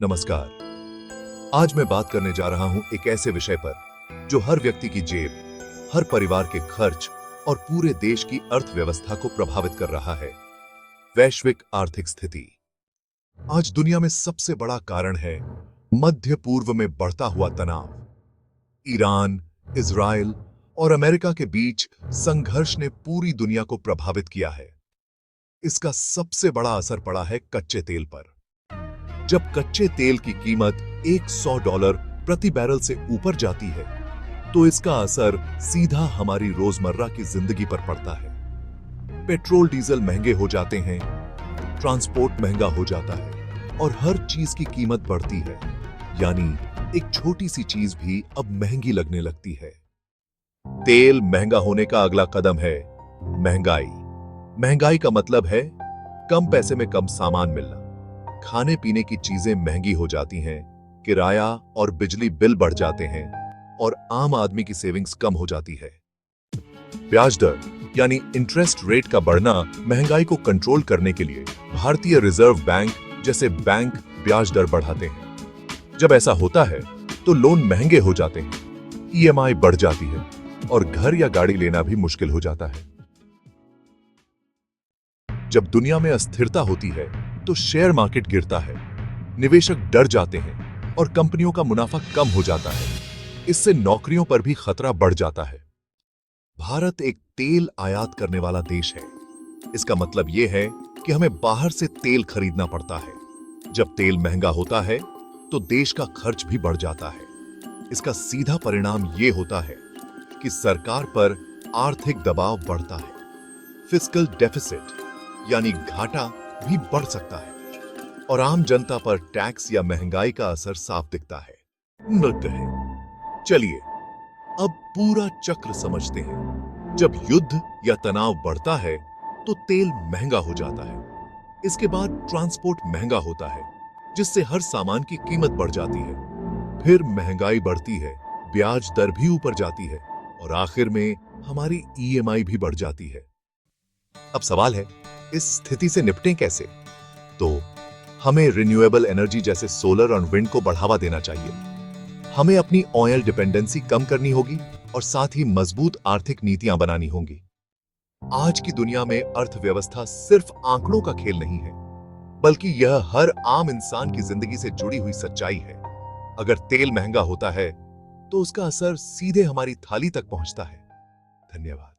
नमस्कार। आज मैं बात करने जा रहा हूं एक ऐसे विषय पर जो हर व्यक्ति की जेब, हर परिवार के खर्च और पूरे देश की अर्थव्यवस्था को प्रभावित कर रहा है। वैश्विक आर्थिक स्थिति आज दुनिया में सबसे बड़ा कारण है मध्य पूर्व में बढ़ता हुआ तनाव। ईरान, इजराइल और अमेरिका के बीच संघर्ष ने पूरी दुनिया को प्रभावित किया है। इसका सबसे बड़ा असर पड़ा है कच्चे तेल पर। जब कच्चे तेल की कीमत $100 प्रति बैरल से ऊपर जाती है, तो इसका असर सीधा हमारी रोजमर्रा की जिंदगी पर पड़ता है। पेट्रोल डीजल महंगे हो जाते हैं, ट्रांसपोर्ट महंगा हो जाता है और हर चीज की कीमत बढ़ती है। यानी एक छोटी सी चीज भी अब महंगी लगने लगती है। तेल महंगा होने का अगला कदम है महंगाई। महंगाई का मतलब है कम पैसे में कम सामान मिलना। खाने पीने की चीजें महंगी हो जाती हैं, किराया और बिजली बिल बढ़ जाते हैं और आम आदमी की सेविंग्स कम हो जाती है। ब्याज दर यानी इंटरेस्ट रेट का बढ़ना महंगाई को कंट्रोल करने के लिए भारतीय रिजर्व बैंक जैसे बैंक ब्याज दर बढ़ाते हैं। जब ऐसा होता है तो लोन महंगे हो जाते हैं, ईएमआई बढ़ जाती है और घर या गाड़ी लेना भी मुश्किल हो जाता है। जब दुनिया में अस्थिरता होती है तो शेयर मार्केट गिरता है, निवेशक डर जाते हैं और कंपनियों का मुनाफा कम हो जाता है। इससे नौकरियों पर भी खतरा बढ़ जाता है। भारत एक तेल आयात करने वाला देश है। इसका मतलब यह है कि हमें बाहर से तेल खरीदना पड़ता है। जब तेल महंगा होता है तो देश का खर्च भी बढ़ जाता है। इसका सीधा परिणाम यह होता है कि सरकार पर आर्थिक दबाव बढ़ता है। फिस्कल डेफिसिट यानी घाटा भी बढ़ सकता है और आम जनता पर टैक्स या महंगाई का असर साफ दिखता है। नृत्य है। चलिए अब पूरा चक्र समझते हैं। जब युद्ध या तनाव बढ़ता है तो तेल महंगा हो जाता है। इसके बाद ट्रांसपोर्ट महंगा होता है, जिससे हर सामान की कीमत बढ़ जाती है। फिर महंगाई बढ़ती है, ब्याज दर भी ऊपर जाती है और आखिर में हमारी ईएमआई भी बढ़ जाती है। अब सवाल है, इस स्थिति से निपटें कैसे? तो हमें रिन्यूएबल एनर्जी जैसे सोलर और विंड को बढ़ावा देना चाहिए। हमें अपनी ऑयल डिपेंडेंसी कम करनी होगी और साथ ही मजबूत आर्थिक नीतियां बनानी होंगी। आज की दुनिया में अर्थव्यवस्था सिर्फ आंकड़ों का खेल नहीं है, बल्कि यह हर आम इंसान की जिंदगी से जुड़ी हुई सच्चाई है। अगर तेल महंगा होता है तो उसका असर सीधे हमारी थाली तक पहुंचता है। धन्यवाद।